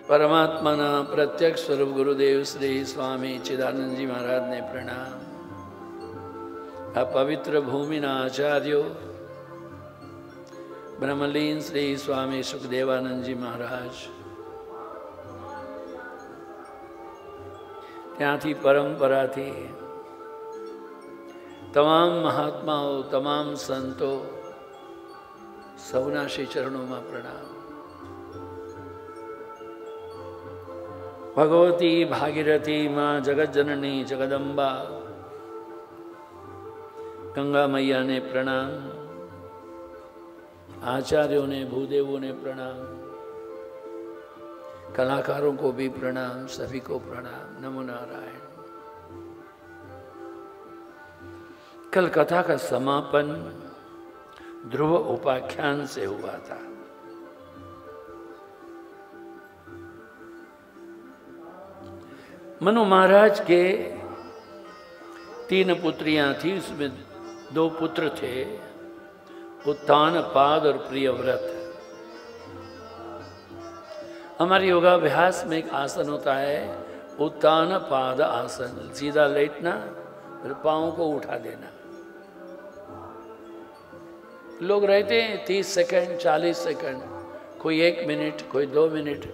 परमात्मा प्रत्यक्ष स्वरूप गुरुदेव श्री स्वामी चिदानंद जी महाराज ने प्रणाम। अपवित्र भूमि ना आचार्यो ब्रह्मलीन श्री स्वामी सुखदेवानंद जी महाराज, ત્યાંથી પરંપરાથી તમામ મહાત્માઓ, તમામ સંતો, સૌના શ્રી ચરણોમાં પ્રણામ। भगवती भागीरथी माँ जगत जननी जगदम्बा गंगा मैया ने प्रणाम, आचार्यों ने, भूदेवों ने प्रणाम, कलाकारों को भी प्रणाम, सभी को प्रणाम। नमो नारायण। कल कथा का समापन ध्रुव उपाख्यान से हुआ था। मनु महाराज के 3 पुत्रियां थी, उसमें 2 पुत्र थे, उत्तानपाद और प्रियव्रत। हमारे योगाभ्यास में एक आसन होता है उत्तानपाद आसन, सीधा लेटना फिर पाँव को उठा देना। लोग रहते हैं 30 सेकंड, 40 सेकंड, कोई 1 मिनट, कोई 2 मिनट,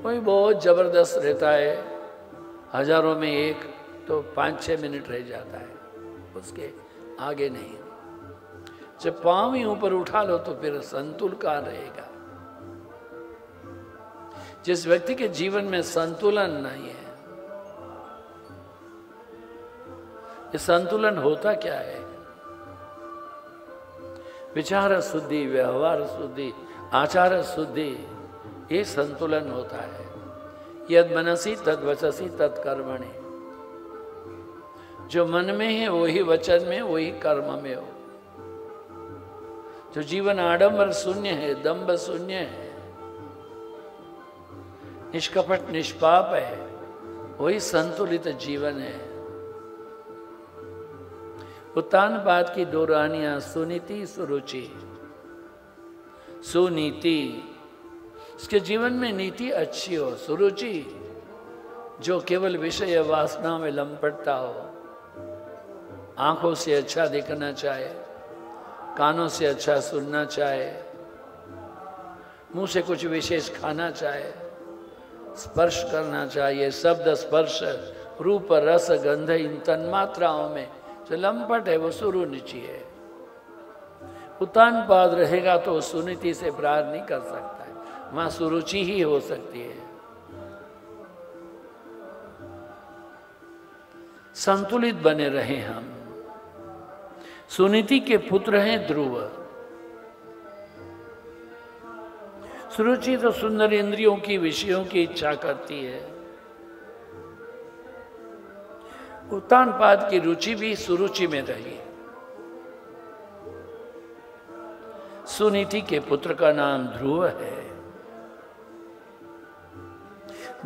कोई बहुत जबरदस्त रहता है, हजारों में एक तो 5-6 मिनट रह जाता है, उसके आगे नहीं। जब पाँव ही ऊपर उठा लो तो फिर संतुलन कहाँ रहेगा। जिस व्यक्ति के जीवन में संतुलन नहीं है, ये संतुलन होता क्या है? विचार शुद्धि, व्यवहार शुद्धि, आचार शुद्धि, ये संतुलन होता है। यद मनसी तद वचसी तद कर्मणि, जो मन में है वही वचन में, वही कर्म में हो। जो जीवन आडंबर शून्य है, दंभ शून्य है, निष्कपट निष्पाप है, वही संतुलित जीवन है। उत्तानपाद की 2 रानियां सुनीति सुरुचि। सुनीति, इसके जीवन में नीति अच्छी हो। सुरुचि, जो केवल विषय वासना में लंपटता हो, आंखों से अच्छा दिखना चाहे, कानों से अच्छा सुनना चाहे, मुंह से कुछ विशेष खाना चाहे, स्पर्श करना चाहिए, शब्द स्पर्श रूप रस गंध, इन तन्मात्राओं में जो लंपट है वो सुरुचि है। उत्तानपाद रहेगा तो सुनीति से प्यार नहीं कर सकता है, वहां सुरुचि ही हो सकती है। संतुलित बने रहे हम। सुनीति के पुत्र हैं ध्रुव। सुरुचि तो सुंदर इंद्रियों की, विषयों की इच्छा करती है। उत्तानपाद की रुचि भी सुरुचि में रही। सुनीति के पुत्र का नाम ध्रुव है।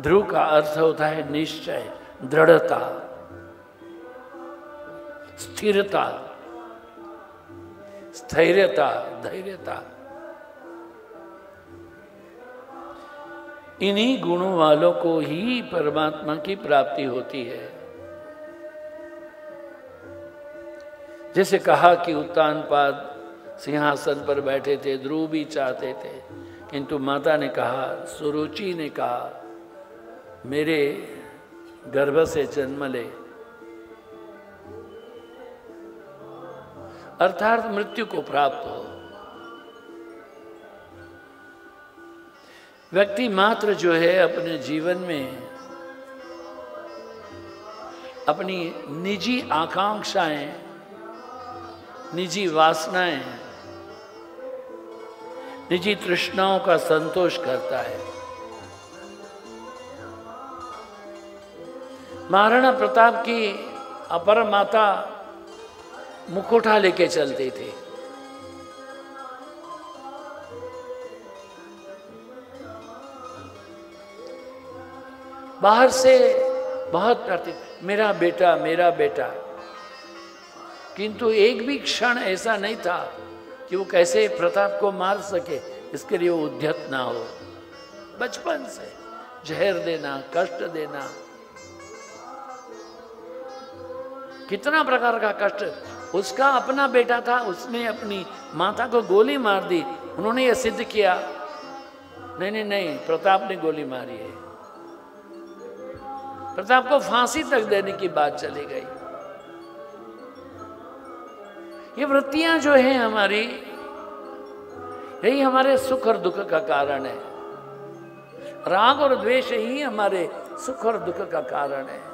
ध्रुव का अर्थ होता है निश्चय, दृढ़ता, स्थिरता, स्थैर्यता, धैर्यता। इन्हीं गुणों वालों को ही परमात्मा की प्राप्ति होती है। जैसे कहा कि उत्तानपाद सिंहासन पर बैठे थे, ध्रुव भी चाहते थे, किंतु माता ने कहा, सुरुचि ने कहा, मेरे गर्भ से जन्म ले, अर्थात मृत्यु को प्राप्त हो। व्यक्ति मात्र जो है अपने जीवन में अपनी निजी आकांक्षाएं, निजी वासनाएं, निजी तृष्णाओं का संतोष करता है। महाराणा प्रताप की अपर माता मुखौटा लेके चलते थे। बाहर से बहुत करते, मेरा बेटा, मेरा बेटा, किंतु एक भी क्षण ऐसा नहीं था कि वो कैसे प्रताप को मार सके, इसके लिए वो उद्यत ना हो। बचपन से जहर देना, कष्ट देना, कितना प्रकार का कष्ट। उसका अपना बेटा था, उसने अपनी माता को गोली मार दी। उन्होंने यह सिद्ध किया, नहीं नहीं नहीं, प्रताप ने गोली मारी है। प्रताप को फांसी तक देने की बात चली गई। ये वृत्तियां जो हैं हमारी, यही हमारे सुख और दुख का कारण है। राग और द्वेष ही हमारे सुख और दुख का कारण है।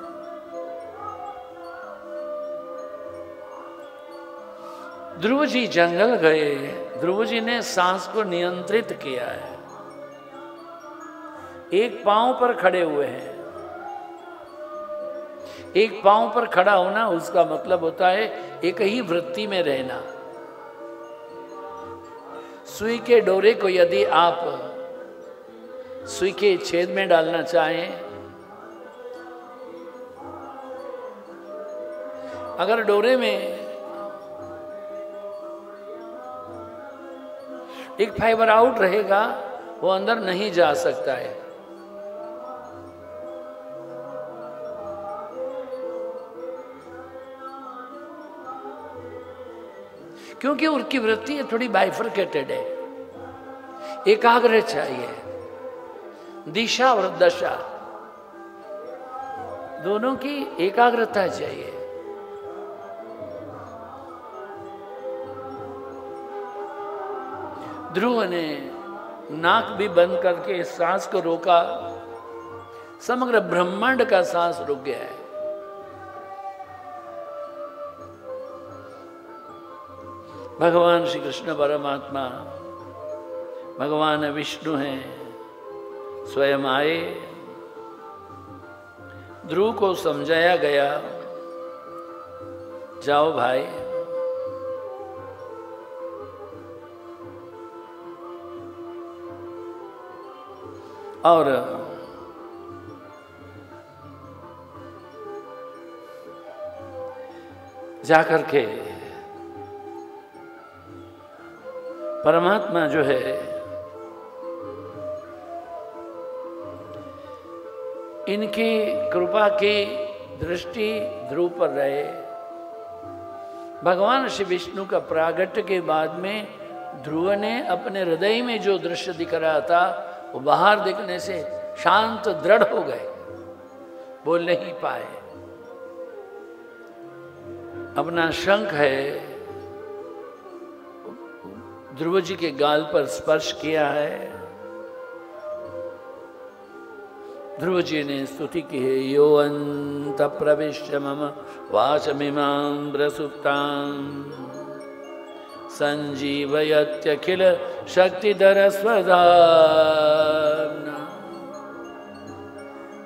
ध्रुव जी जंगल गए, ध्रुव जी ने सांस को नियंत्रित किया है। एक पांव पर खड़े हुए हैं। एक पांव पर खड़ा होना उसका मतलब होता है एक ही वृत्ति में रहना। सुई के डोरे को यदि आप सुई के छेद में डालना चाहें, अगर डोरे में एक फाइबर आउट रहेगा, वो अंदर नहीं जा सकता है। क्योंकि उनकी वृत्ति थोड़ी बाइफरकेटेड है। एकाग्र चाहिए, दिशा और दशा दोनों की एकाग्रता चाहिए। ध्रुव ने नाक भी बंद करके सांस को रोका। समग्र ब्रह्मांड का सांस रुक गया है। भगवान श्री कृष्ण परमात्मा, भगवान विष्णु हैं, स्वयं आए। ध्रुव को समझाया गया, जाओ भाई, और जाकर के परमात्मा जो है इनकी कृपा की दृष्टि ध्रुव पर रहे। भगवान श्री विष्णु का प्रागट्य के बाद में ध्रुव ने अपने हृदय में जो दृश्य दिख रहा था वो बाहर दिखने से शांत दृढ़ हो गए, बोल नहीं पाए। अपना शंख है ध्रुव जी के गाल पर स्पर्श किया है। ध्रुव जी ने स्तुति की है, यो अंत प्रविश्य मम वाचमिमां प्रसुप्तां संजीवयत्यखिल शक्तिधर स्वधाम्ना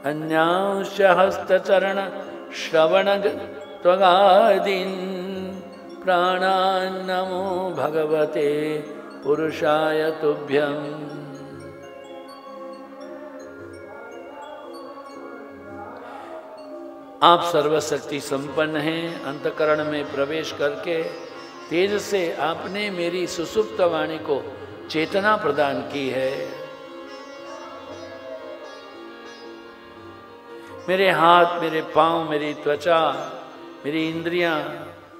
अन्यांश हस्तचरण श्रवण त्वगादीन् प्राणान् नमो भगवते पुरुषाय तुभ्यम्। आप सर्वशक्ति संपन्न हैं। अंतकरण में प्रवेश करके तेज से आपने मेरी सुसुप्त वाणी को चेतना प्रदान की है। मेरे हाथ, मेरे पांव, मेरी त्वचा, मेरी इंद्रियां,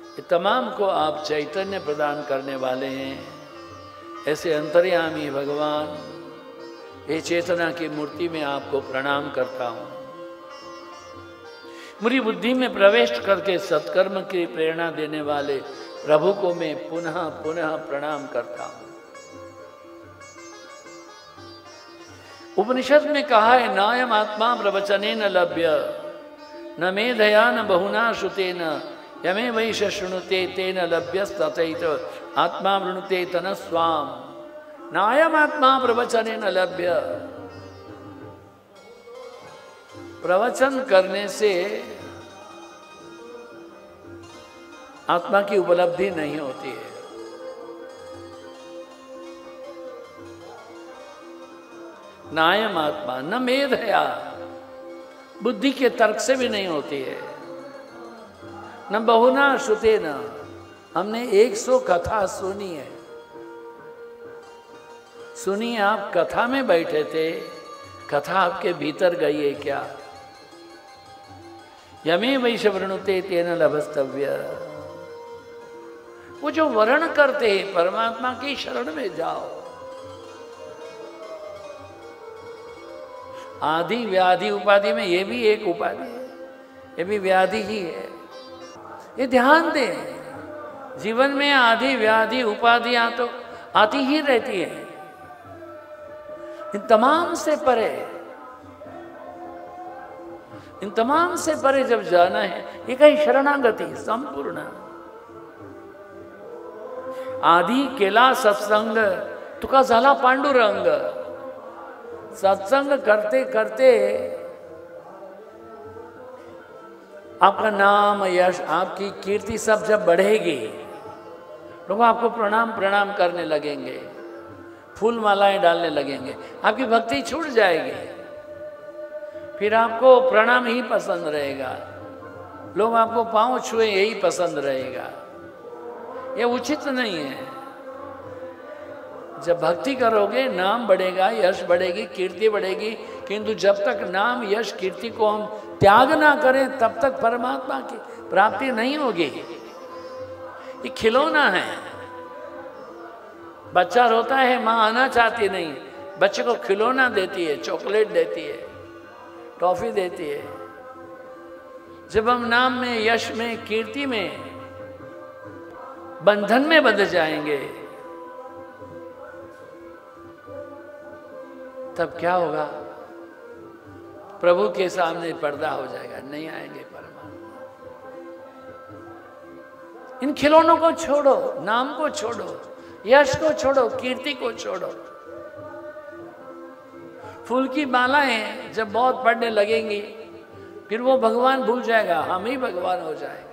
ये तमाम को आप चैतन्य प्रदान करने वाले हैं। ऐसे अंतर्यामी भगवान, ये चेतना की मूर्ति में आपको प्रणाम करता हूँ। मेरी बुद्धि में प्रवेश करके सत्कर्म की प्रेरणा देने वाले प्रभु को मैं पुनः पुनः प्रणाम करता हूं। उपनिषद में कहा है, नायम आत्मा प्रवचनेन लभ्य न मेधया न बहुना श्रुतेन यमे वैश शृणुते तेन लभ्यस्ततैत आत्मा वृणुते तन स्वाम। नायम आत्मा प्रवचनेन लभ्य, प्रवचन करने से आत्मा की उपलब्धि नहीं होती है। नायम आत्मा न मेधया, बुद्धि के तर्क से भी नहीं होती है। न बहुना श्रुते न, हमने 100 कथा सुनी है। सुनिए, आप कथा में बैठे थे, कथा आपके भीतर गई है क्या? यमे वैश्यवृणुते तेन लभस्तव्य। वो जो वर्ण करते हैं परमात्मा की शरण में जाओ। आदि व्याधि उपाधि में ये भी एक उपाधि है, ये भी व्याधि ही है। ये ध्यान दें, जीवन में आदि व्याधि उपाधियां तो आती ही रहती है। इन तमाम से परे, इन तमाम से परे जब जाना है, ये कहीं शरणागति संपूर्ण। आदि केला सत्संग तुका झाला पांडुरंग। सत्संग करते करते आपका नाम यश आपकी कीर्ति सब जब बढ़ेगी, लोग आपको प्रणाम प्रणाम करने लगेंगे, फूल मालाएं डालने लगेंगे, आपकी भक्ति छूट जाएगी, फिर आपको प्रणाम ही पसंद रहेगा, लोग आपको पांव छुए यही पसंद रहेगा। ये उचित नहीं है। जब भक्ति करोगे नाम बढ़ेगा, यश बढ़ेगी, कीर्ति बढ़ेगी, किंतु जब तक नाम यश कीर्ति को हम त्याग ना करें तब तक परमात्मा की प्राप्ति नहीं होगी। ये खिलौना है। बच्चा रोता है, माँ आना चाहती नहीं, बच्चे को खिलौना देती है, चॉकलेट देती है, टॉफी देती है। जब हम नाम में, यश में, कीर्ति में बंधन में बंध जाएंगे तब क्या होगा? प्रभु के सामने पर्दा हो जाएगा, नहीं आएंगे परमात्मा। इन खिलौनों को छोड़ो, नाम को छोड़ो, यश को छोड़ो, कीर्ति को छोड़ो। फूल की मालाएं जब बहुत पड़ने लगेंगी, फिर वो भगवान भूल जाएगा, हम ही भगवान हो जाएंगे।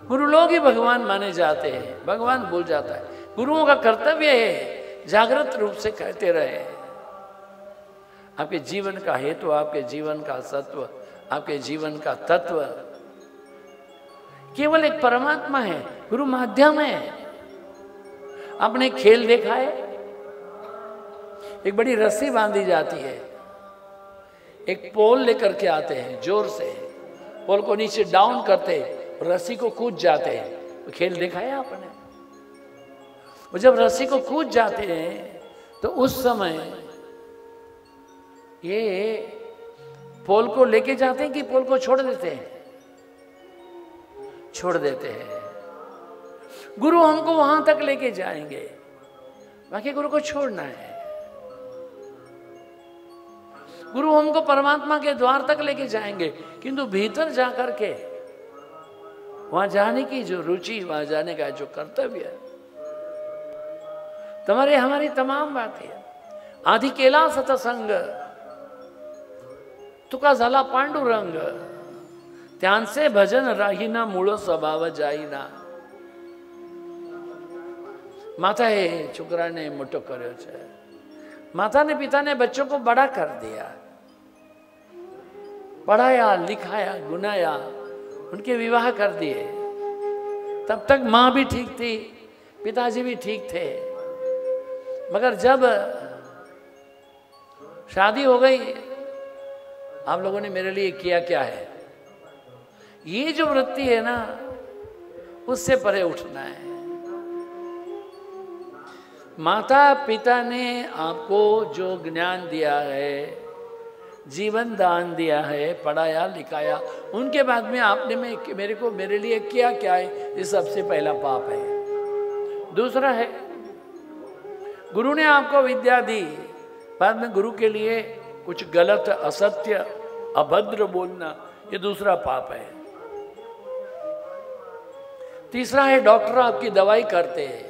गुरु लोग ही भगवान माने जाते हैं, भगवान भूल जाता है। गुरुओं का कर्तव्य है जागृत रूप से कहते रहे। आपके जीवन का हेतु, आपके जीवन का सत्व, आपके जीवन का तत्व केवल एक परमात्मा है, गुरु माध्यम है। आपने खेल देखा है? एक बड़ी रस्सी बांधी जाती है, एक पोल लेकर के आते हैं, जोर से पोल को नीचे डाउन करते, रस्सी को कूद जाते हैं। खेल देखा है आपने? वो जब रस्सी को कूद जाते हैं तो उस समय ये पोल को लेके जाते हैं कि पोल को छोड़ देते हैं? छोड़ देते हैं। गुरु हमको वहां तक लेके जाएंगे, बाकी गुरु को छोड़ना है। गुरु हमको परमात्मा के द्वार तक लेके जाएंगे, किंतु भीतर जाकर के वहां जाने की जो रुचि, वहां जाने का जो कर्तव्य है, तुम्हारे हमारी तमाम बातें। आदि केला सतसंग तुका झाला पांडुरंग। ध्यान से भजन राहीना मूळो स्वभाव जाईना। माताए छोकराने मोटो कर्यो छे, माता ने पिता ने बच्चों को बड़ा कर दिया, पढ़ाया लिखाया गुनाया, उनके विवाह कर दिए। तब तक माँ भी ठीक थी, पिताजी भी ठीक थे, मगर जब शादी हो गई, आप लोगों ने मेरे लिए किया क्या है? ये जो वृत्ति है ना, उससे परे उठना है। माता पिता ने आपको जो ज्ञान दिया है, जीवन दान दिया है, पढ़ाया लिखाया, उनके बाद में आपने मेरे लिए किया क्या है? ये सबसे पहला पाप है। दूसरा है, गुरु ने आपको विद्या दी, बाद में गुरु के लिए कुछ गलत, असत्य, अभद्र बोलना, ये दूसरा पाप है। तीसरा है, डॉक्टर आपकी दवाई करते हैं,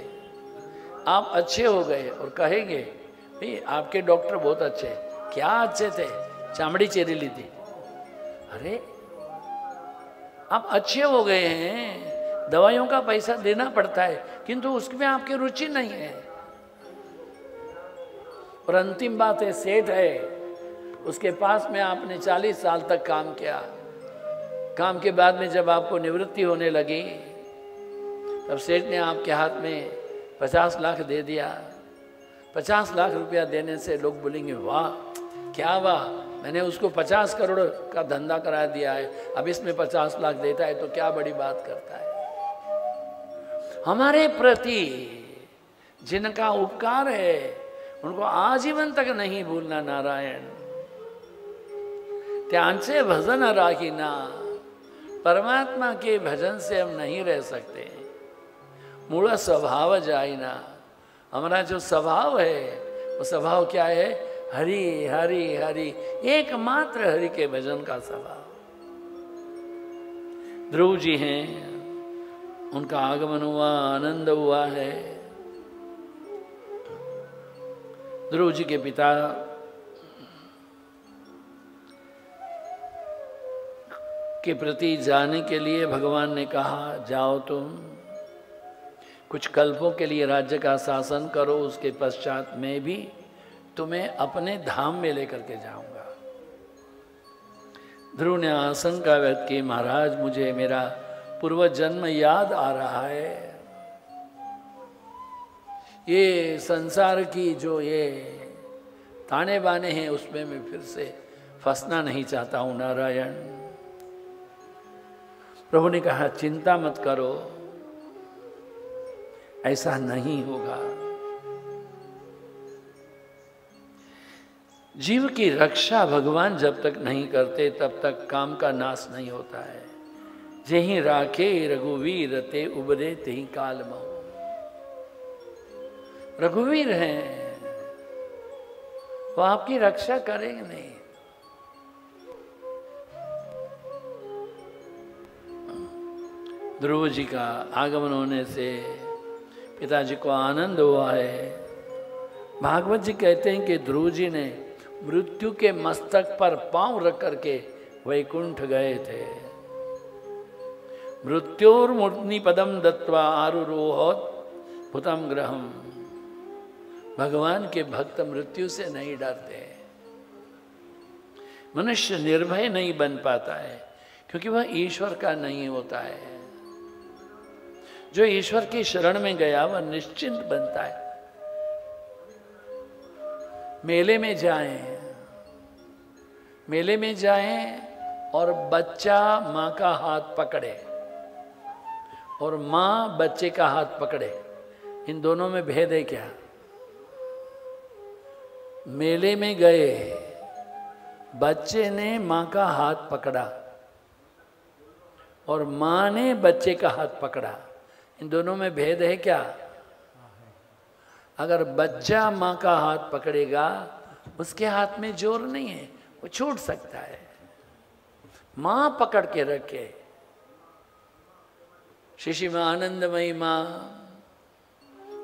आप अच्छे हो गए और कहेंगे भाई आपके डॉक्टर बहुत अच्छे। क्या अच्छे थे? चामड़ी चेरी ली थी। अरे आप अच्छे हो गए हैं, दवाइयों का पैसा देना पड़ता है, किंतु उसमें आपकी रुचि नहीं है। और अंतिम बात है, सेठ है, उसके पास में आपने 40 साल तक काम किया, काम के बाद में जब आपको निवृत्ति होने लगी, तब सेठ ने आपके हाथ में 50 लाख दे दिया, 50 लाख रुपया देने से लोग बोलेंगे वाह क्या वाह, मैंने उसको 50 करोड़ का धंधा करा दिया है, अब इसमें 50 लाख देता है तो क्या बड़ी बात करता है। हमारे प्रति जिनका उपकार है उनको आजीवन तक नहीं भूलना। नारायण त्यांचे भजन राखीना, परमात्मा के भजन से हम नहीं रह सकते। मूल स्वभाव जाइना, हमारा जो स्वभाव है वो स्वभाव क्या है? हरि हरि हरि, एकमात्र हरि के भजन का स्वभाव। ध्रुव जी हैं, उनका आगमन हुआ, आनंद हुआ है। ध्रुव जी के पिता के प्रति जाने के लिए भगवान ने कहा जाओ तुम कुछ कल्पों के लिए राज्य का शासन करो, उसके पश्चात मैं भी तुम्हें अपने धाम में लेकर के जाऊंगा। ध्रुव ने आशंका व्यक्त की, महाराज मुझे मेरा पूर्व जन्म याद आ रहा है। ये संसार की जो ये ताने बाने हैं उसमें मैं फिर से फंसना नहीं चाहता हूं। नारायण। प्रभु ने कहा चिंता मत करो, ऐसा नहीं होगा। जीव की रक्षा भगवान जब तक नहीं करते तब तक काम का नाश नहीं होता है। जेहि राखे रघुवीर ते उबरे तेहि काल महो। रघुवीर हैं, वो आपकी रक्षा करेंगे नहीं। ध्रुव जी का आगमन होने से पिताजी को आनंद हुआ है। भागवत जी कहते हैं कि ध्रुव जी ने मृत्यु के मस्तक पर पांव रख करके वैकुंठ गए थे। मृत्योर्मूर्ध्नि पदम दत्वा आरुरोहोत भूतम ग्रहम। भगवान के भक्त मृत्यु से नहीं डरते। मनुष्य निर्भय नहीं बन पाता है क्योंकि वह ईश्वर का नहीं होता है। जो ईश्वर की शरण में गया वह निश्चिंत बनता है। मेले में जाएं, मेले में जाएं और बच्चा माँ का हाथ पकड़े और माँ बच्चे का हाथ पकड़े, इन दोनों में भेद है क्या? मेले में गए, बच्चे ने माँ का हाथ पकड़ा और माँ ने बच्चे का हाथ पकड़ा, इन दोनों में भेद है क्या? अगर बच्चा माँ का हाथ पकड़ेगा उसके हाथ में जोर नहीं है, वो छूट सकता है। माँ पकड़ के रखे। शिशि में आनंदमयी माँ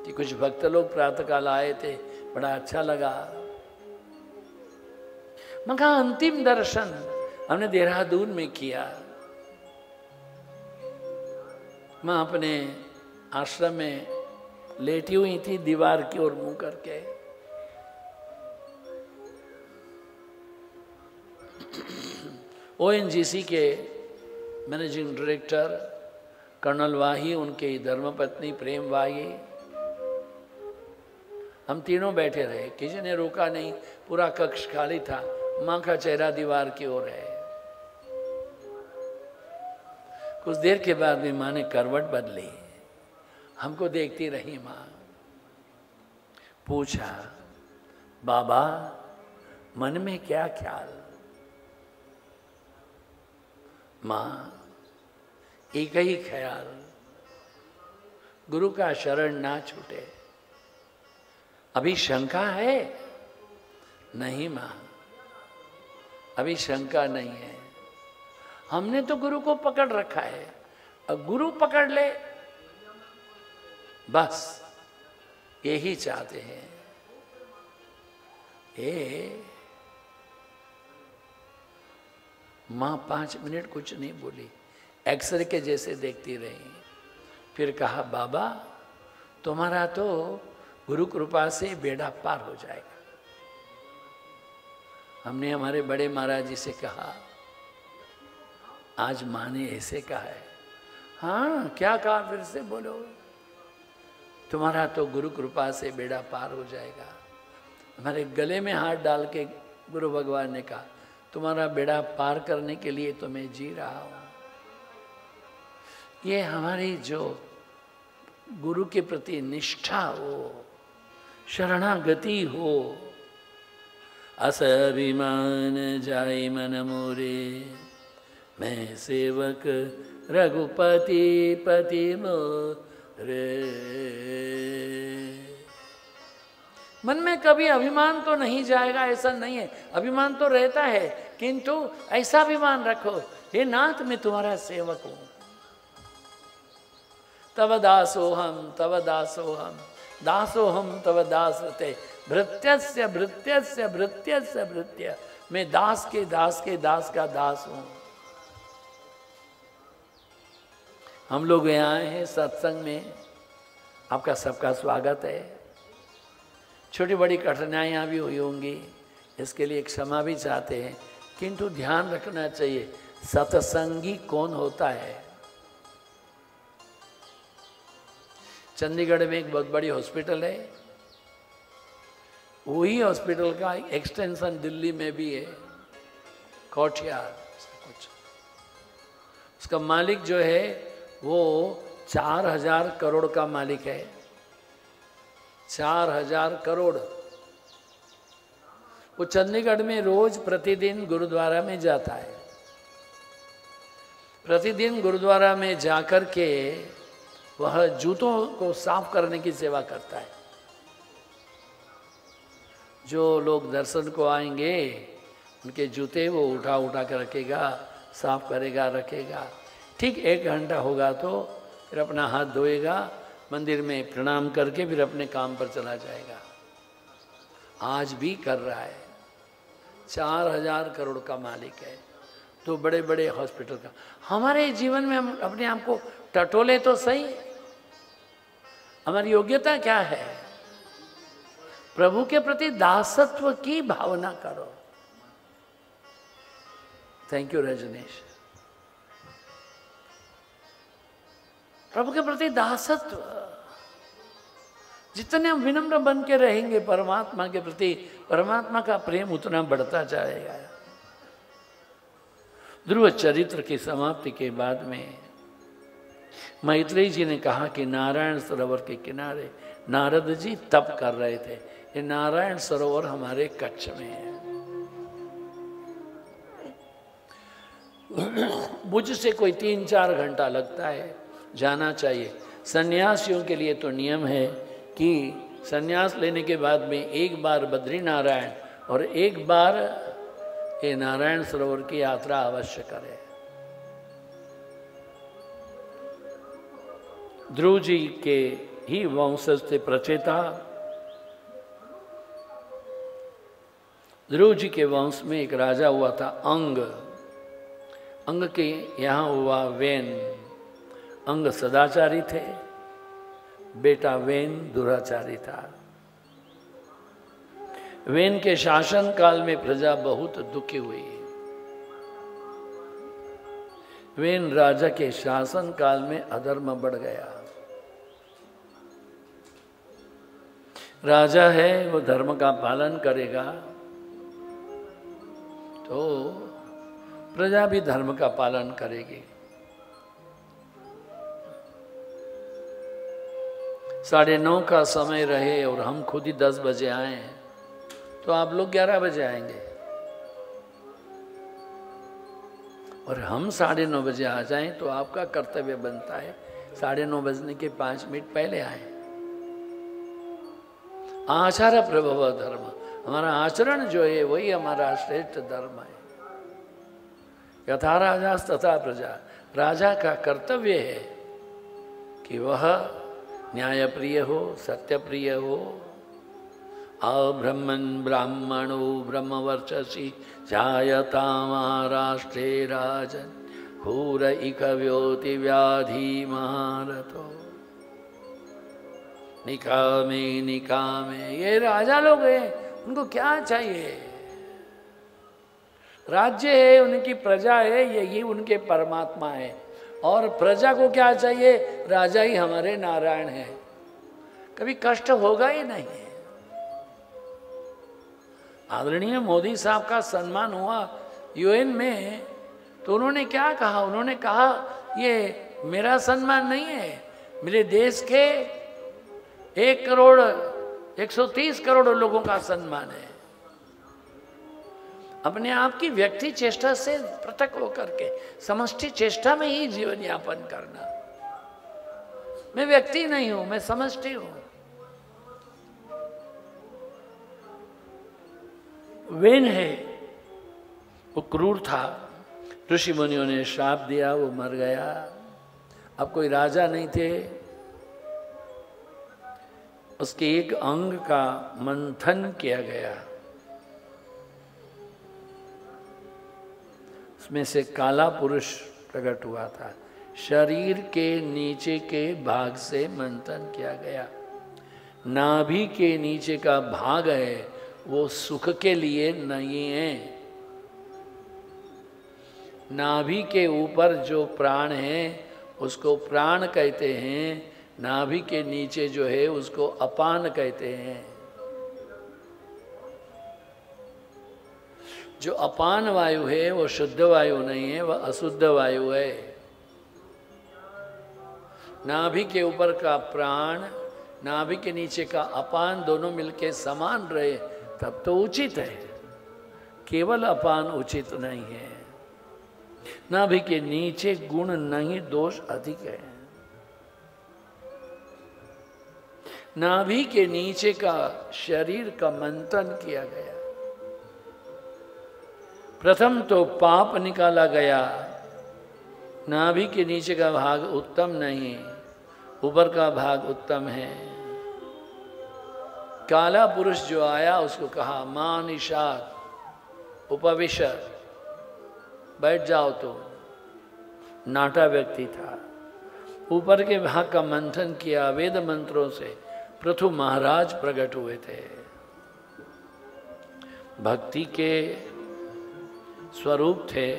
कि कुछ भक्त लोग प्रातःकाल आए थे, बड़ा अच्छा लगा। मैं कहा अंतिम दर्शन हमने देहरादून में किया। मैं अपने आश्रम में लेटी हुई थी दीवार की ओर मुंह करके। ओएनजीसी के मैनेजिंग डायरेक्टर कर्नल वाही, उनके धर्मपत्नी प्रेम वाही, हम तीनों बैठे रहे, किसी ने रोका नहीं, पूरा कक्ष खाली था। माँ का चेहरा दीवार की ओर है। कुछ देर के बाद भी माँ ने करवट बदली, हमको देखती रही। माँ पूछा, बाबा मन में क्या ख्याल? माँ एक ही ख्याल, गुरु का शरण ना छूटे। अभी शंका है? नहीं माँ, अभी शंका नहीं है। हमने तो गुरु को पकड़ रखा है, अब गुरु पकड़ ले, बस यही चाहते हैं। मां 5 मिनट कुछ नहीं बोली, एक्सरे के जैसे देखती रही। फिर कहा, बाबा तुम्हारा तो गुरु कृपा से बेड़ा पार हो जाएगा। हमने हमारे बड़े महाराज जी से कहा, आज माँ ने ऐसे कहा है। हाँ क्या कहा, फिर से बोलो। तुम्हारा तो गुरु कृपा से बेड़ा पार हो जाएगा। हमारे गले में हाथ डाल के गुरु भगवान ने कहा, तुम्हारा बेड़ा पार करने के लिए तो मैं जी रहा हूं। ये हमारी जो गुरु के प्रति निष्ठा हो, शरणागति हो। अस अभिमान जाय मन मोरे, मैं सेवक रघुपति पति मोरे। मन में कभी अभिमान तो नहीं जाएगा, ऐसा नहीं है। अभिमान तो रहता है, किंतु ऐसा अभिमान रखो, हे नाथ मैं तुम्हारा सेवक हूं। तव दासोहम तव दासोहम दासोहम तव दासते भृत्यस्य भृत्यस्य भृत्यस्य भृत्य। मैं दास के दास के दास का दास हूं। हम लोग यहाँ आए हैं सत्संग में, आपका सबका स्वागत है। छोटी बड़ी कठिनाइयाँ भी हुई होंगी, इसके लिए क्षमा भी चाहते हैं, किंतु ध्यान रखना चाहिए सत्संगी कौन होता है। चंडीगढ़ में एक बहुत बड़ी हॉस्पिटल है, वही हॉस्पिटल का एक्सटेंशन दिल्ली में भी है, कोठियार कुछ। उसका मालिक जो है वो 4000 करोड़ का मालिक है। 4000 करोड़। वो चंडीगढ़ में रोज प्रतिदिन गुरुद्वारा में जाता है। प्रतिदिन गुरुद्वारा में जाकर के वह जूतों को साफ करने की सेवा करता है। जो लोग दर्शन को आएंगे उनके जूते वो उठा उठा कर रखेगा, साफ करेगा, रखेगा। ठीक 1 घंटा होगा तो फिर अपना हाथ धोएगा, मंदिर में प्रणाम करके फिर अपने काम पर चला जाएगा। आज भी कर रहा है। 4000 करोड़ का मालिक है, तो बड़े बड़े हॉस्पिटल का। हमारे जीवन में हम अपने आप को टटोले तो सही, हमारी योग्यता क्या है? प्रभु के प्रति दासत्व की भावना करो। Thank you Rajneesh. प्रभु के प्रति दासत्व, जितने हम विनम्र बन के रहेंगे परमात्मा के प्रति, परमात्मा का प्रेम उतना बढ़ता जाएगा। ध्रुव चरित्र की समाप्ति के बाद में मैत्रेयी जी ने कहा कि नारायण सरोवर के किनारे नारद जी तप कर रहे थे। ये नारायण सरोवर हमारे कच्छ में है। भुज से कोई 3-4 घंटा लगता है, जाना चाहिए। सन्यासियों के लिए तो नियम है कि सन्यास लेने के बाद में एक बार बद्री नारायण और एक बार ये नारायण सरोवर की यात्रा अवश्य करें। ध्रुव जी के ही वंशज थे प्रचेता। ध्रुव जी के वंश में एक राजा हुआ था अंग। अंग के यहाँ हुआ वेन। अंग सदाचारी थे, बेटा वेन दुराचारी था। वेन के शासन काल में प्रजा बहुत दुखी हुई। वेन राजा के शासन काल में अधर्म बढ़ गया। राजा है वो धर्म का पालन करेगा तो प्रजा भी धर्म का पालन करेगी। 9:30 का समय रहे और हम खुद ही 10 बजे आए तो आप लोग 11 बजे आएंगे, और हम 9:30 बजे आ जाएं तो आपका कर्तव्य बनता है 9:30 बजने के 5 मिनट पहले आए। आचार प्रभव धर्म, हमारा आचरण जो है वही हमारा श्रेष्ठ धर्म है। यथा राजा तथा प्रजा, राजा का कर्तव्य है कि वह न्याय प्रिय हो, सत्य प्रिय हो। अब्रह्मन् ब्राह्मणो ब्रह्मवर्चसि जायता महाराष्ट्रे राजन् घोर इक व्योति व्याधि महारथो। निकामे निकामे, ये राजा लोग हैं, उनको क्या चाहिए? राज्य है, उनकी प्रजा है, यही उनके परमात्मा है। और प्रजा को क्या चाहिए? राजा ही हमारे नारायण है। कभी कष्ट होगा ही नहीं। आदरणीय मोदी साहब का सम्मान हुआ यूएन में, तो उन्होंने क्या कहा? उन्होंने कहा ये मेरा सम्मान नहीं है, मेरे देश के 1,130 करोड़ लोगों का सम्मान है। अपने आप की व्यक्ति चेष्टा से पृथक होकर के समष्टि चेष्टा में ही जीवन यापन करना। मैं व्यक्ति नहीं हूं, मैं समष्टि हूं। वेन है वो क्रूर था, ऋषि मुनियों ने श्राप दिया, वो मर गया। अब कोई राजा नहीं थे, उसके एक अंग का मंथन किया गया, उसमें से काला पुरुष प्रकट हुआ था। शरीर के नीचे के भाग से मंथन किया गया। नाभि के नीचे का भाग है वो सुख के लिए नहीं है। नाभि के ऊपर जो प्राण है उसको प्राण कहते हैं, नाभि के नीचे जो है उसको अपान कहते हैं। जो अपान वायु है वो शुद्ध वायु नहीं है, वह अशुद्ध वायु है। नाभि के ऊपर का प्राण, नाभि के नीचे का अपान दोनों मिलके समान रहे तब तो उचित है, केवल अपान उचित नहीं है। नाभि के नीचे गुण नहीं, दोष अधिक है। नाभि के नीचे का शरीर का मंथन किया गया। प्रथम तो पाप निकाला गया। नाभि के नीचे का भाग उत्तम नहीं, ऊपर का भाग उत्तम है। काला पुरुष जो आया उसको कहा मां निषाद उपविश, बैठ जाओ। तो नाटा व्यक्ति था। ऊपर के भाग का मंथन किया, वेद मंत्रों से पृथु महाराज प्रकट हुए थे। भक्ति के स्वरूप थे,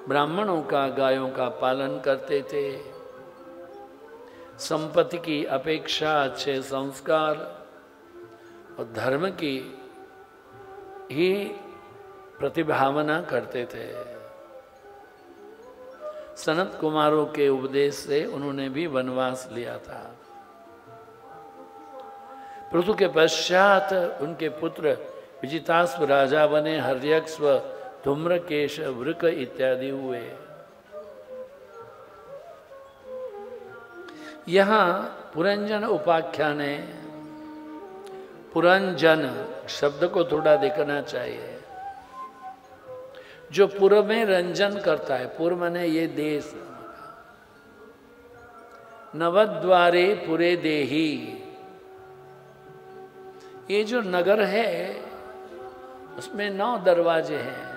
ब्राह्मणों का गायों का पालन करते थे, संपत्ति की अपेक्षा अच्छे संस्कार और धर्म की ही प्रतिभावना करते थे। सनत कुमारों के उपदेश से उन्होंने भी वनवास लिया था। पृथु के पश्चात उनके पुत्र विजितास्व राजा बने, हर्यक्स्व, धूम्रकेश, वृक इत्यादि हुए। यहाँ पुरंजन उपाख्यान है। पुरंजन शब्द को थोड़ा देखना चाहिए। जो पुर में रंजन करता है, पुर माने ये देश। नवद्वारे पुरे देही, ये जो नगर है उसमें 9 दरवाजे हैं।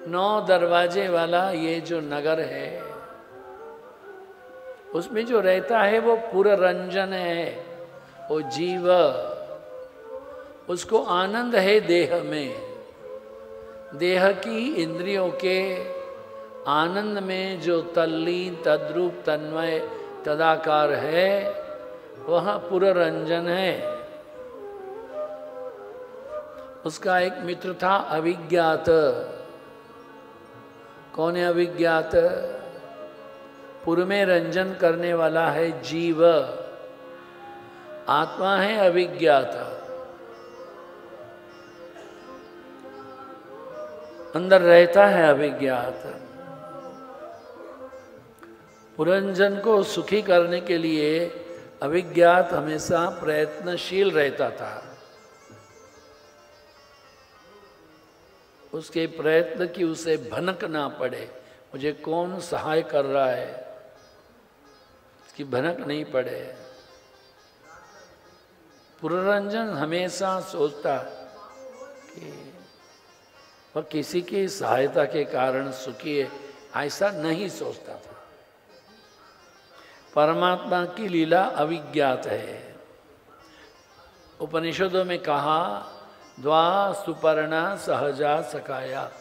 9 दरवाजे वाला ये जो नगर है उसमें जो रहता है वो पुररंजन है, वो जीव। उसको आनंद है देह में, देह की इंद्रियों के आनंद में जो तल्लीन तद्रूप तन्मय तदाकार है वह पुररंजन है। उसका एक मित्र था अविज्ञात। कौन है अविज्ञात? पुर में रंजन करने वाला है जीव, आत्मा है अविज्ञात। अंदर रहता है अविज्ञात। पुरंजन को सुखी करने के लिए अविज्ञात हमेशा प्रयत्नशील रहता था। उसके प्रयत्न की उसे भनक ना पड़े, मुझे कौन सहाय कर रहा है, इसकी भनक नहीं पड़े। पुररंजन हमेशा सोचता कि वह किसी की सहायता के कारण सुखी है, ऐसा नहीं सोचता था। परमात्मा की लीला अविज्ञात है। उपनिषदों में कहा द्वा सुपर्णा सहजा सकाया।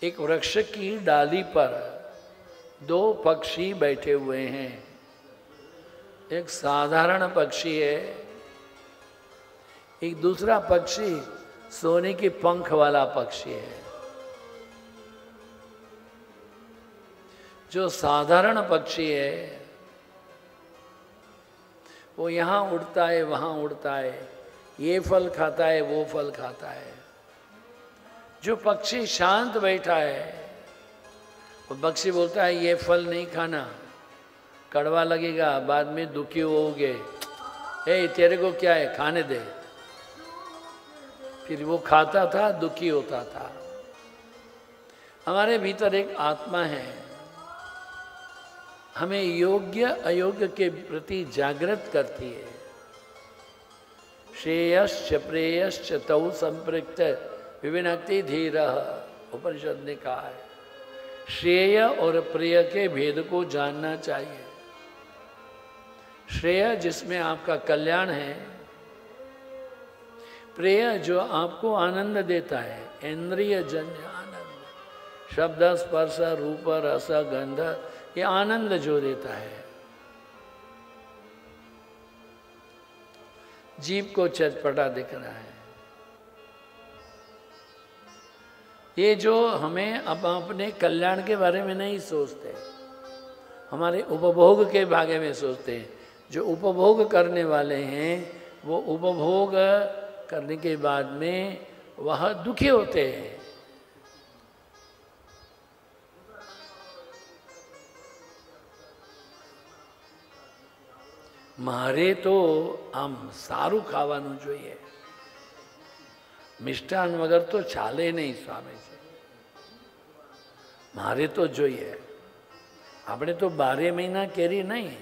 एक वृक्ष की डाली पर दो पक्षी बैठे हुए हैं। एक साधारण पक्षी है, एक दूसरा पक्षी सोने के पंख वाला पक्षी है। जो साधारण पक्षी है वो यहाँ उड़ता है, वहाँ उड़ता है, ये फल खाता है, वो फल खाता है। जो पक्षी शांत बैठा है वो पक्षी बोलता है ये फल नहीं खाना, कड़वा लगेगा, बाद में दुखी होगे, ए तेरे को क्या है, खाने दे। फिर वो खाता था, दुखी होता था। हमारे भीतर एक आत्मा है, हमें योग्य अयोग्य के प्रति जागृत करती है। श्रेयश्च प्रेयश्च तौ संपृक्त विविनक्ति धीरः, उपनिषद ने कहा है। श्रेय और प्रिय के भेद को जानना चाहिए। श्रेय जिसमें आपका कल्याण है, प्रिय जो आपको आनंद देता है, इंद्रिय जन्य आनंद, शब्द स्पर्श रूप रस गंध, ये आनंद जो देता है। जीव को चटपटा दिख रहा है, ये जो हमें अब अपने कल्याण के बारे में नहीं सोचते, हमारे उपभोग के बारे में सोचते हैं। जो उपभोग करने वाले हैं वो उपभोग करने के बाद में वह दुखी होते हैं। मारे तो आम सारू खावानुं जोईए, मिष्टान वगर तो चाले नहीं स्वामी जी। मारे तो जोईए। આપણે તો 12 મહિના કેરી નહીં,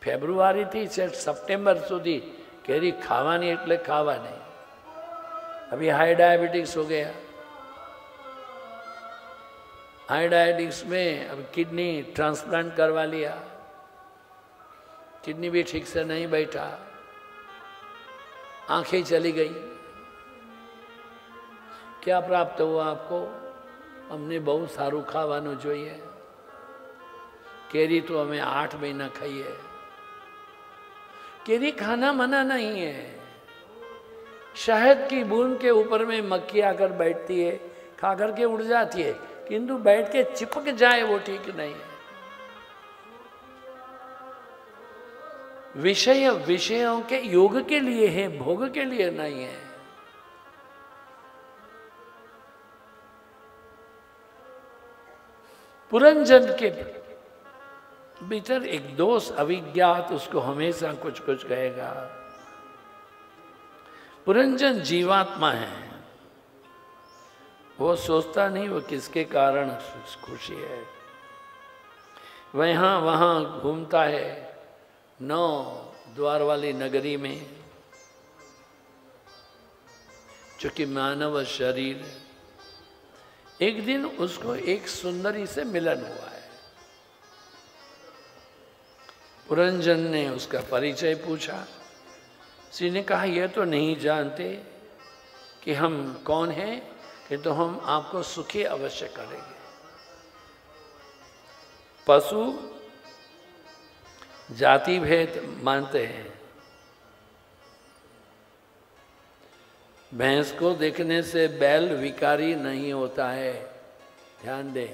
ફેબ્રુઆરીથી સપ્ટેમ્બર સુધી કેરી ખાવાની એટલે ખાવાની। अभी हाई डायबिटिक्स हो गया, हाई डायबिटिक्स में अब किडनी ट्रांसप्लांट करवा लिया, किडनी भी ठीक से नहीं बैठा, आंखें चली गई। क्या प्राप्त हुआ आपको? हमने बहुत सारू खावानुं जोईए। केरी तो हमें 8 महीना खाइए। केरी खाना मना नहीं है। शहद की बूंद के ऊपर में मक्खी आकर बैठती है, खा करके उड़ जाती है, किंतु बैठ के चिपक जाए वो ठीक नहीं है। विषय विषयों के योग के लिए है, भोग के लिए नहीं है। पुरंजन के भीतर एक दोष अविज्ञात उसको हमेशा कुछ कुछ कहेगा। पुरंजन जीवात्मा है, वो सोचता नहीं वो किसके कारण खुशी है। वह यहाँ वहाँ घूमता है 9 द्वार वाली नगरी में, चूंकि मानव शरीर। एक दिन उसको एक सुंदरी से मिलन हुआ है। पुरंजन ने उसका परिचय पूछा। किसी ने कहा यह तो नहीं जानते कि हम कौन हैं, कि तो हम आपको सुखी अवश्य करेंगे। पशु जाति भेद मानते हैं। भैंस को देखने से बैल विकारी नहीं होता है, ध्यान दें।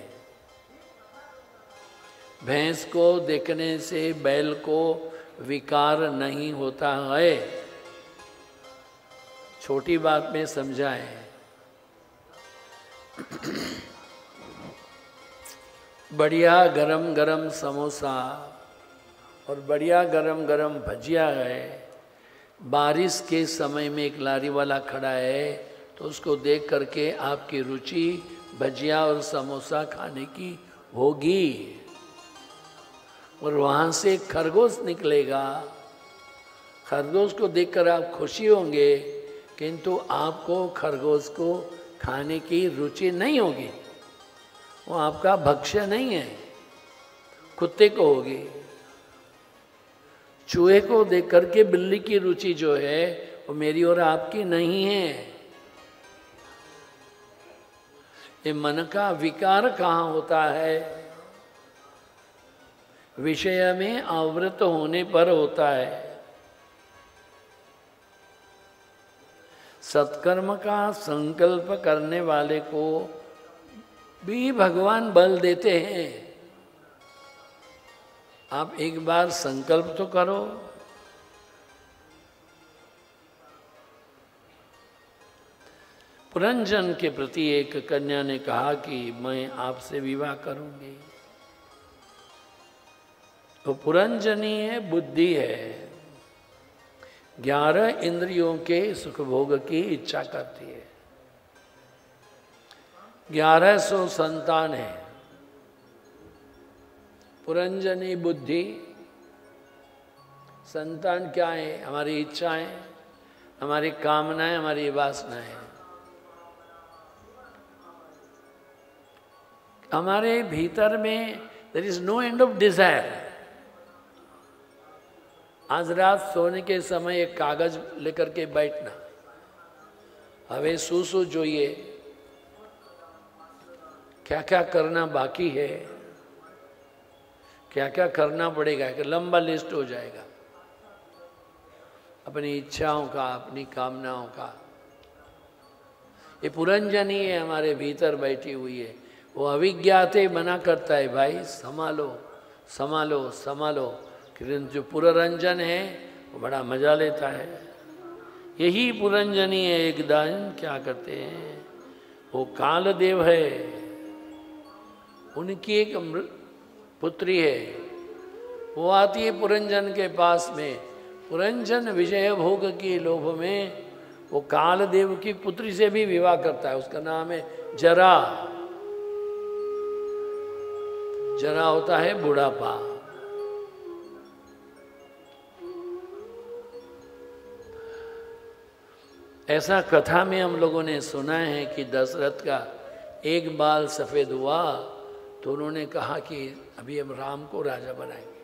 भैंस को देखने से बैल को विकार नहीं होता है। छोटी बात में समझाएं। बढ़िया गरम गरम समोसा और बढ़िया गरम गरम भजिया है। बारिश के समय में एक लारी वाला खड़ा है तो उसको देख करके आपकी रुचि भजिया और समोसा खाने की होगी। और वहाँ से खरगोश निकलेगा, खरगोश को देखकर आप खुशी होंगे, किंतु आपको खरगोश को खाने की रुचि नहीं होगी। वो आपका भक्ष्य नहीं है, कुत्ते को होगी। चूहे को देख करके बिल्ली की रुचि जो है वो मेरी और आपकी नहीं है। ये मन का विकार कहाँ होता है? विषय में आवृत होने पर होता है। सत्कर्म का संकल्प करने वाले को भी भगवान बल देते हैं। आप एक बार संकल्प तो करो। पुरंजन के प्रति एक कन्या ने कहा कि मैं आपसे विवाह करूंगी। तो पुरंजनी है, बुद्धि है, 11 इंद्रियों के सुख भोग की इच्छा करती है, 1100 संतान है। पुरंजनी बुद्धि, संतान क्या है? हमारी इच्छाएं, हमारी कामनाएं, हमारी वासनाएं। हमारे भीतर में there is no end of desire. आज रात सोने के समय एक कागज लेकर के बैठना, हमें सू જોઈએ, क्या क्या करना बाकी है, क्या क्या करना पड़ेगा, कि लंबा लिस्ट हो जाएगा अपनी इच्छाओं का, अपनी कामनाओं का। ये पुरंजनी है, हमारे भीतर बैठी हुई है। वो अविज्ञाते मना करता है, भाई संभालो संभालो संभालो। किंतु जो पुरंजन है वो बड़ा मजा लेता है। यही पुरंजनी है। एक दिन क्या करते हैं, वो कालदेव है, उनकी एक पुत्री है, वो आती है पुरंजन के पास में। पुरंजन विजय भोग की लोभ में वो कालदेव की पुत्री से भी विवाह करता है। उसका नाम है जरा। जरा होता है बुढ़ापा। ऐसा कथा में हम लोगों ने सुना है कि दशरथ का एक बाल सफेद हुआ तो उन्होंने कहा कि अभी हम राम को राजा बनाएंगे।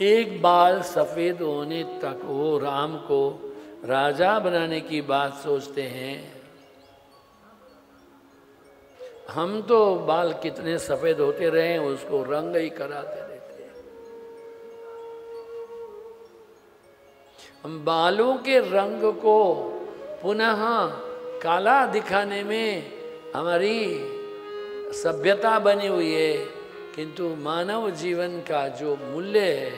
एक बाल सफेद होने तक वो राम को राजा बनाने की बात सोचते हैं। हम तो बाल कितने सफेद होते रहे उसको रंग ही कराते रहते हैं। हम बालों के रंग को पुनः काला दिखाने में हमारी सभ्यता बनी हुई है, किंतु मानव जीवन का जो मूल्य है,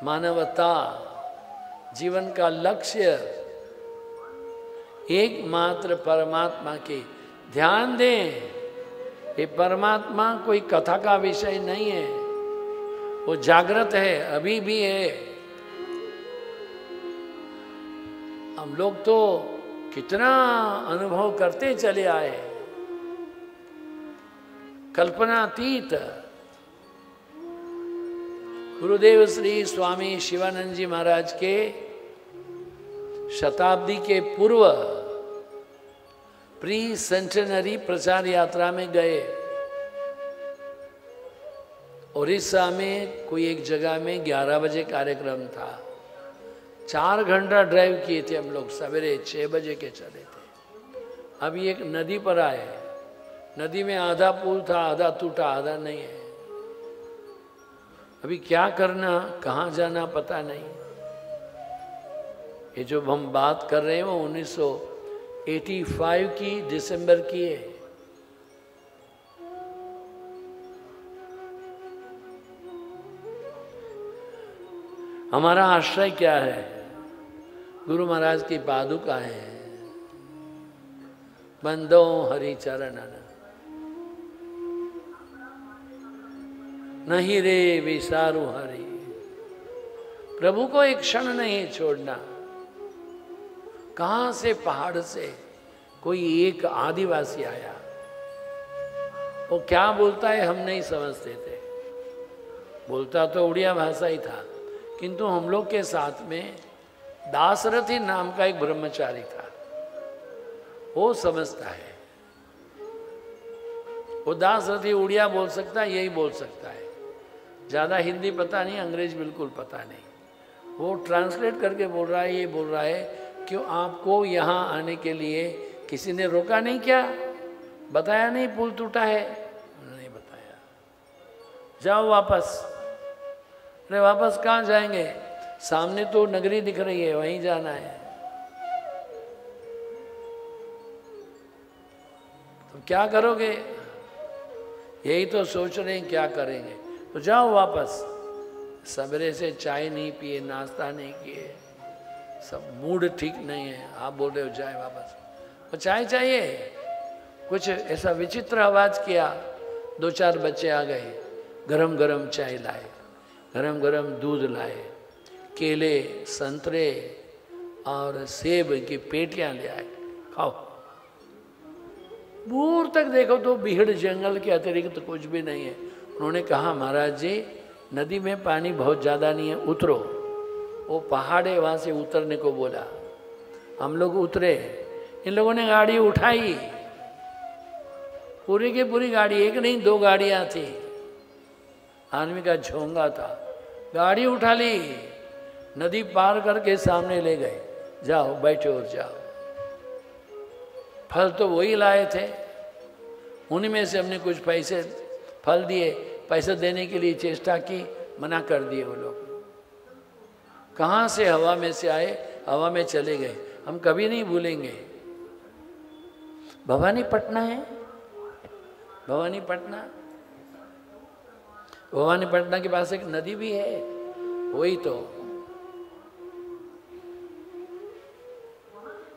मानवता, जीवन का लक्ष्य एकमात्र परमात्मा की ध्यान दें। ये परमात्मा कोई कथा का विषय नहीं है, वो जागृत है, अभी भी है। हम लोग तो कितना अनुभव करते चले आए, कल्पनातीत। गुरुदेव श्री स्वामी शिवानंद जी महाराज के शताब्दी के पूर्व प्री सेंटेनरी प्रचार यात्रा में गए। उड़ीसा में कोई एक जगह में 11 बजे कार्यक्रम था। 4 घंटा ड्राइव किए थे हम लोग, सवेरे 6 बजे के चले थे। अभी एक नदी पर आए, नदी में आधा पुल था, आधा टूटा, आधा नहीं है। अभी क्या करना, कहाँ जाना पता नहीं। ये जो हम बात कर रहे हैं वो 1985 की दिसंबर की है। हमारा आश्रय क्या है? गुरु महाराज की पादुका है। बंदो हरि चरण नहीं रे विसारू हरि। प्रभु को एक क्षण नहीं छोड़ना। कहां से पहाड़ से कोई एक आदिवासी आया, वो क्या बोलता है हम नहीं समझते थे। बोलता तो उड़िया भाषा ही था, किंतु हम लोग के साथ में दासरथी नाम का एक ब्रह्मचारी था, वो समझता है। वो दासरथी उड़िया बोल सकता है, यही बोल सकता है। ज़्यादा हिंदी पता नहीं, अंग्रेज बिल्कुल पता नहीं। वो ट्रांसलेट करके बोल रहा है, ये बोल रहा है क्यों आपको यहाँ आने के लिए किसी ने रोका नहीं क्या? बताया नहीं पुल टूटा है? नहीं बताया। जाओ वापस। अरे वापस कहाँ जाएंगे, सामने तो नगरी दिख रही है, वहीं जाना है। तो क्या करोगे, यही तो सोच रहे हैं क्या करेंगे। तो जाओ वापस। सवेरे से चाय नहीं पिए, नाश्ता नहीं किए, सब मूड ठीक नहीं है, आप बोल रहे हो जाए वापस। तो चाय चाहिए। कुछ ऐसा विचित्र आवाज किया, 2-4 बच्चे आ गए, गरम गरम चाय लाए, गरम गरम दूध लाए, केले, संतरे और सेब की पेटियां ले आए, खाओ। दूर तक देखो तो भीड़ जंगल के अतिरिक्त तो कुछ भी नहीं है। उन्होंने कहा महाराज जी नदी में पानी बहुत ज़्यादा नहीं है, उतरो। वो पहाड़ है, वहाँ से उतरने को बोला। हम लोग उतरे, इन लोगों ने गाड़ी उठाई, पूरी की पूरी गाड़ी, एक नहीं 2 गाड़ियाँ थी, आदमी का झोंगा था, गाड़ी उठा ली, नदी पार करके सामने ले गए, जाओ बैठो और जाओ। फल तो वही लाए थे, उन्हीं में से हमने कुछ पैसे फल दिए, पैसे देने के लिए चेष्टा की, मना कर दिए वो लोग। कहाँ से हवा में से आए, हवा में चले गए, हम कभी नहीं भूलेंगे। भवानीपटना है, भवानीपटना, भवानीपटना के पास एक नदी भी है, वही तो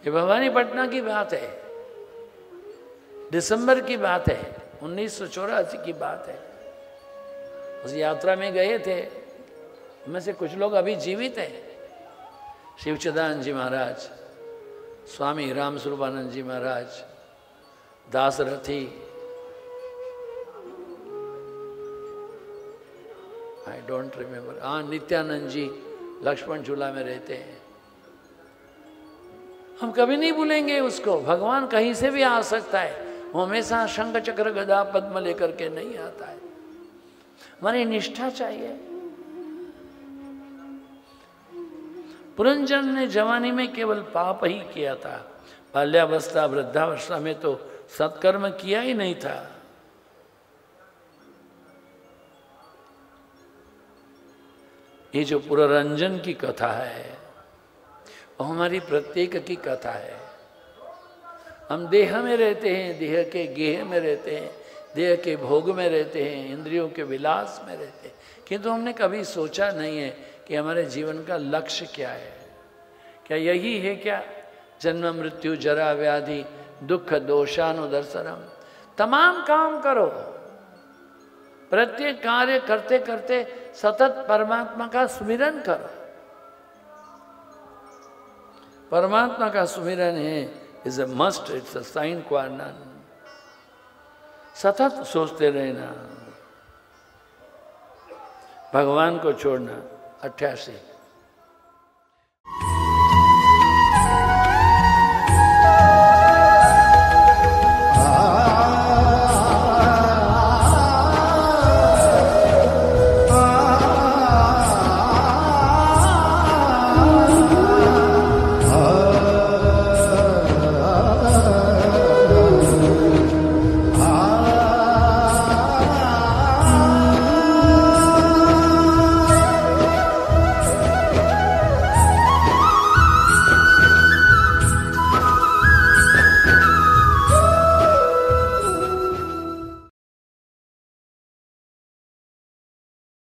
ये भवानीपटना की बात है, दिसंबर की बात है, 1984 की बात है। उस यात्रा में गए थे, उनमें से कुछ लोग अभी जीवित हैं। शिवचिदानंद जी महाराज, स्वामी राम स्वरूपानंद जी महाराज, दासरथी, आई डोंट रिमेम्बर, हाँ नित्यानंद जी लक्ष्मण झूला में रहते हैं। हम कभी नहीं भूलेंगे उसको। भगवान कहीं से भी आ सकता है, वो हमेशा शंख चक्र गदा पद्म लेकर के नहीं आता है। हमारी निष्ठा चाहिए। पुरंजन ने जवानी में केवल पाप ही किया था, बाल्यावस्था वृद्धावस्था में तो सत्कर्म किया ही नहीं था। ये जो पुरंजन की कथा है वो हमारी प्रत्येक की कथा है। हम देह में रहते हैं, देह के गेह में रहते हैं, देह के भोग में रहते हैं, इंद्रियों के विलास में रहते हैं, किंतु हमने कभी सोचा नहीं है कि हमारे जीवन का लक्ष्य क्या है। क्या यही है क्या, जन्म मृत्यु जरा व्याधि दुख दोषानुदर्शनम। तमाम काम करो, प्रत्येक कार्य करते करते सतत परमात्मा का सुमिरन करो। परमात्मा का सुमिरन है, is a must, it's a sine qua non. सतत सोचते रहना, भगवान को छोड़ना। 88